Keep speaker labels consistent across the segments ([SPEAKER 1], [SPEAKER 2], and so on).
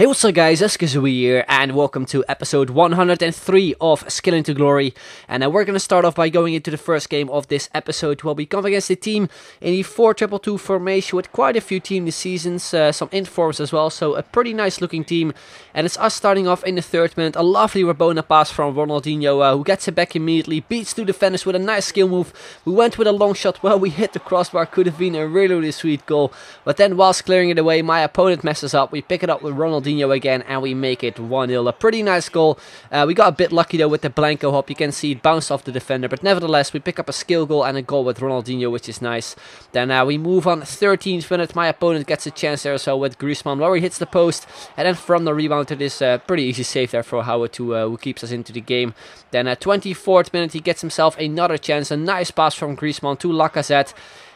[SPEAKER 1] Hey, what's up guys, it's Kazooie here, and welcome to episode 103 of Skill into Glory. And we're going to start off by going into the first game of this episode. We'll be coming against a team in the 4-2-2 formation with quite a few team this season, some informs as well, so a pretty nice looking team. And it's us starting off in the 3rd minute, a lovely Rabona pass from Ronaldinho, who gets it back immediately, beats two defenders with a nice skill move. We went with a long shot, well, we hit the crossbar, could have been a really sweet goal. But then whilst clearing it away, my opponent messes up, we pick it up with Ronaldinho again, and we make it 1-0. A pretty nice goal. We got a bit lucky though with the Blanco hop. You can see it bounced off the defender, but nevertheless we pick up a skill goal and a goal with Ronaldinho, which is nice. Then we move on 13th minute. My opponent gets a chance there so with Griezmann, where he hits the post, and then from the rebound to this pretty easy save there for Howard who keeps us into the game. Then 24th minute he gets himself another chance, a nice pass from Griezmann to Lacazette.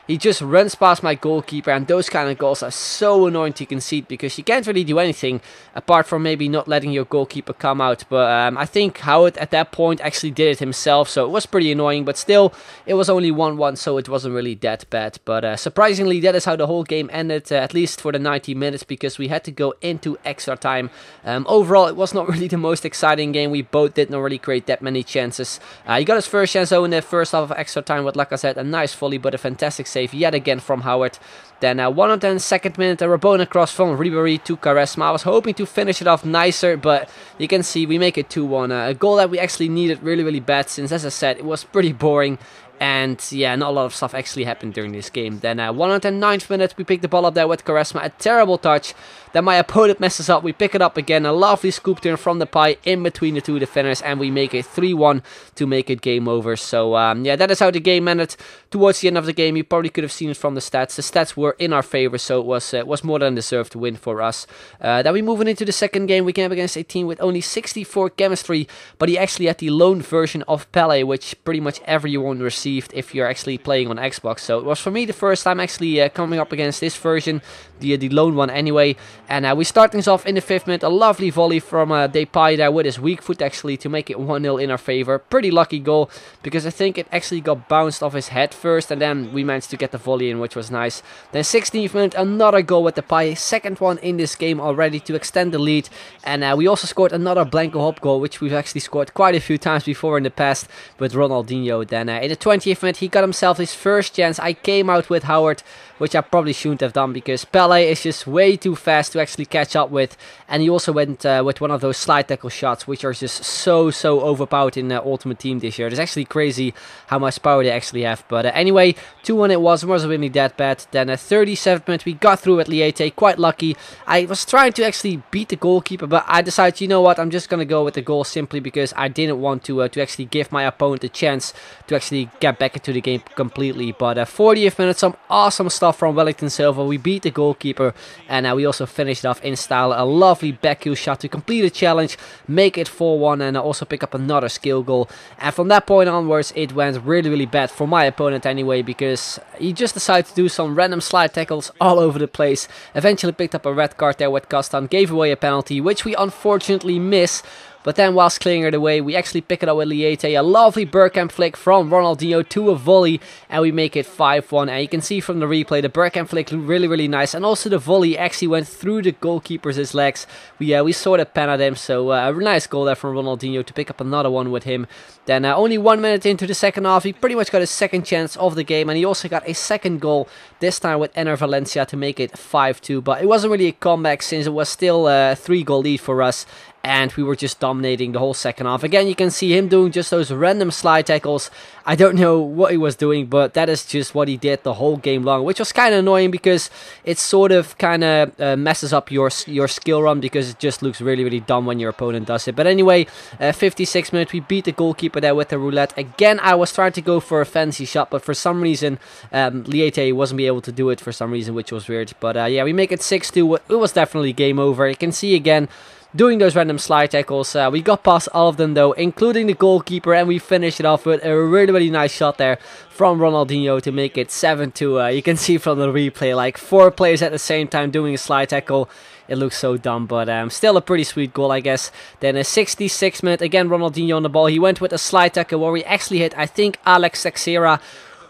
[SPEAKER 1] He just runs past my goalkeeper, and those kind of goals are so annoying to concede because you can't really do anything apart from maybe not letting your goalkeeper come out. But I think Howard at that point actually did it himself, so it was pretty annoying. But still, it was only 1-1, so it wasn't really that bad. But surprisingly, that is how the whole game ended, at least for the 90 minutes, because we had to go into extra time. Overall, it was not really the most exciting game. We both did not really create that many chances. He got his first chance though in the first half of extra time with Lacazette, a nice volley, but a fantastic save yet again from Howard. Then 102nd minute, a Rabona cross from Ribéry to Quaresma. I was hoping to finish it off nicer, but you can see we make it 2-1. A goal that we actually needed really bad, since as I said, it was pretty boring. And yeah, not a lot of stuff actually happened during this game. Then 109th minute, we pick the ball up there with Quaresma, a terrible touch. Then my opponent messes up, we pick it up again, a lovely scoop turn from the pie in between the two defenders, and we make it 3-1 to make it game over. So yeah, that is how the game ended. Towards the end of the game, you probably could have seen it from the stats. The stats were in our favor, so it was more than deserved to win for us. Then we moving into the second game. We came up against a team with only 64 chemistry, but he actually had the loan version of Pele, which pretty much everyone received if you're actually playing on Xbox. So it was for me the first time actually coming up against this version, the loan one anyway. And we start things off in the 5th minute, a lovely volley from Depay there with his weak foot actually to make it 1-0 in our favor. Pretty lucky goal, because I think it actually got bounced off his head first, and then we managed to get the volley in, which was nice. Then 16th minute, another goal with Depay, second one in this game already to extend the lead. And we also scored another Blanco hop goal, which we've actually scored quite a few times before in the past with Ronaldinho. Then in the 20th minute, he got himself his first chance. I came out with Howard, which I probably shouldn't have done because Pele is just way too fast to actually catch up with. And he also went with one of those slide tackle shots, which are just so overpowered in Ultimate Team this year. It's actually crazy how much power they actually have. But anyway, 2-1 it wasn't really that bad. Then at 37th minute, we got through with Liete, quite lucky. I was trying to actually beat the goalkeeper, but I decided, you know what, I'm just going to go with the goal simply because I didn't want to actually give my opponent a chance to actually get back into the game completely. But 40th minute, some awesome stuff from Wellington Silva. We beat the goalkeeper, and we also finished off in style. A lovely back heel shot to complete the challenge, make it 4-1, and also pick up another skill goal. And from that point onwards, it went really bad for my opponent anyway, because he just decided to do some random slide tackles all over the place. Eventually picked up a red card there with Kastan, gave away a penalty, which we unfortunately miss. But then whilst clearing it away, we actually pick it up with Liete. A lovely Bergkamp flick from Ronaldinho to a volley, and we make it 5-1. And you can see from the replay, the Bergkamp flick looked really nice. And also the volley actually went through the goalkeeper's legs. We sort of pen at him, so a nice goal there from Ronaldinho to pick up another one with him. Then only 1 minute into the second half, he pretty much got his second chance of the game. And he also got a second goal, this time with Ener Valencia, to make it 5-2. But it wasn't really a comeback, since it was still a 3-goal lead for us. And we were just dominating the whole second half. Again, you can see him doing just those random slide tackles. I don't know what he was doing, but that is just what he did the whole game long, which was kind of annoying because it sort of kind of messes up your skill run, because it just looks really dumb when your opponent does it. But anyway, 56 minutes, we beat the goalkeeper there with the roulette. Again, I was trying to go for a fancy shot, but for some reason, Liete wasn't able to do it for some reason, which was weird. But yeah, we make it 6-2. It was definitely game over. You can see again, doing those random slide tackles. We got past all of them though, including the goalkeeper, and we finished it off with a really nice shot there from Ronaldinho to make it 7-2. You can see from the replay, like 4 players at the same time doing a slide tackle. It looks so dumb, but still a pretty sweet goal, I guess. Then a 66th minute, again Ronaldinho on the ball. He went with a slide tackle where we actually hit, I think, Alex Teixeira,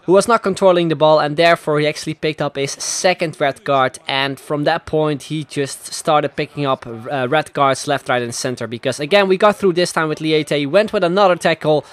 [SPEAKER 1] who was not controlling the ball, and therefore he actually picked up his second red card. And from that point he just started picking up red cards left, right and center, because again we got through this time with Liete. He went with another tackle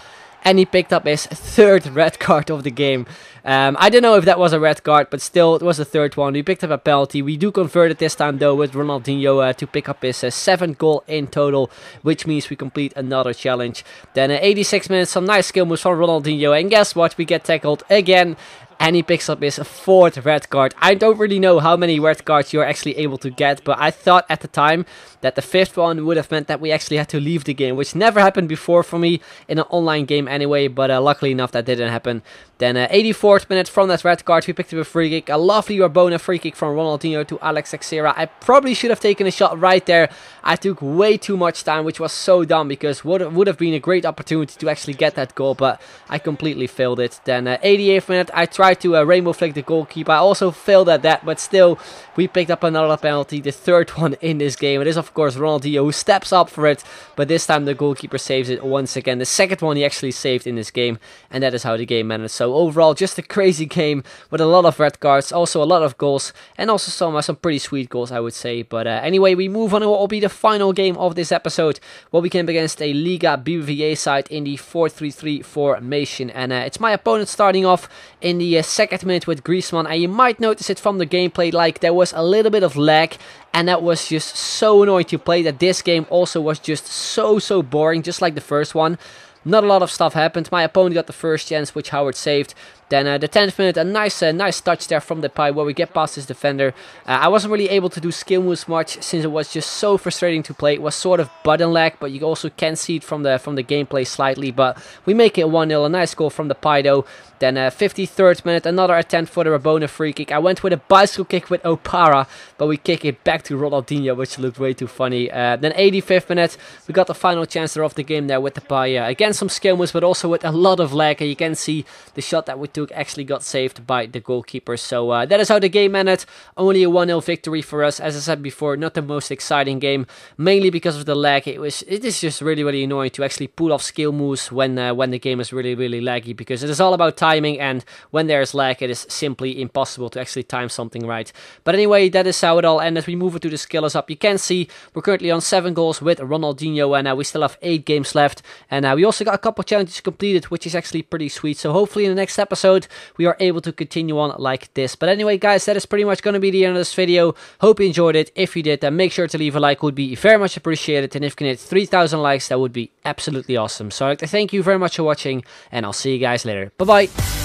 [SPEAKER 1] and he picked up his third red card of the game. I don't know if that was a red card, but still it was the third one. We picked up a penalty. We do convert it this time though with Ronaldinho to pick up his 7th goal in total, which means we complete another challenge. Then 86 minutes, some nice skill moves from Ronaldinho, and guess what, we get tackled again. And he picks up his 4th red card. I don't really know how many red cards you're actually able to get, but I thought at the time that the 5th one would have meant that we actually had to leave the game, which never happened before for me in an online game anyway, but luckily enough that didn't happen. Then 84th minute, from that red card we picked up a free kick, a lovely Rabona free kick from Ronaldinho to Alex Teixeira. I probably should have taken a shot right there. I took way too much time, which was so dumb, because would have been a great opportunity to actually get that goal, but I completely failed it. Then 88th minute, I tried to rainbow flick the goalkeeper. I also failed at that, but still we picked up another penalty, the 3rd one in this game. It is of course Ronaldinho who steps up for it, but this time the goalkeeper saves it once again. The 2nd one he actually saved in this game, and that is how the game ended. So overall, just a crazy game with a lot of red cards, also a lot of goals, and also some pretty sweet goals, I would say. But anyway, we move on to what will be the final game of this episode, where we came against a Liga BBVA side in the 4-3-3 formation, and it's my opponent starting off in the 2nd minute with Griezmann, and you might notice it from the gameplay, like there was a little bit of lag, and that was just so annoying to play, that this game also was just so boring, just like the first one. Not a lot of stuff happened. My opponent got the first chance, which Howard saved. Then the 10th minute, a nice touch there from the pipe where we get past this defender. I wasn't really able to do skill moves much, since it was just so frustrating to play. It was sort of button lag, but you also can see it from the gameplay slightly. But we make it 1-0, a nice goal from the Pido. Then 53rd minute, another attempt for the Rabona free kick. I went with a bicycle kick with Opara, but we kick it back to Ronaldinho, which looked way too funny. Then 85th minute, we got the final chance there of the game there with the Paya. Again, some skill moves, but also with a lot of lag. And you can see the shot that we took actually got saved by the goalkeeper. So that is how the game ended. Only a 1-0 victory for us. As I said before, not the most exciting game, mainly because of the lag. It is just really annoying to actually pull off skill moves when the game is really laggy, because it is all about timing, and when there is lag, it is simply impossible to actually time something right. But anyway, that is how it all ended. We move it to the skillers up. You can see we're currently on 7 goals with Ronaldinho, and we still have 8 games left. And we also got a couple challenges completed, which is actually pretty sweet. So hopefully in the next episode we are able to continue on like this. But anyway, guys, that is pretty much going to be the end of this video. Hope you enjoyed it. If you did, then make sure to leave a like, would be very much appreciated. And if you can hit 3,000 likes, that would be absolutely awesome. So I'd like to thank you very much for watching, and I'll see you guys later. Bye bye.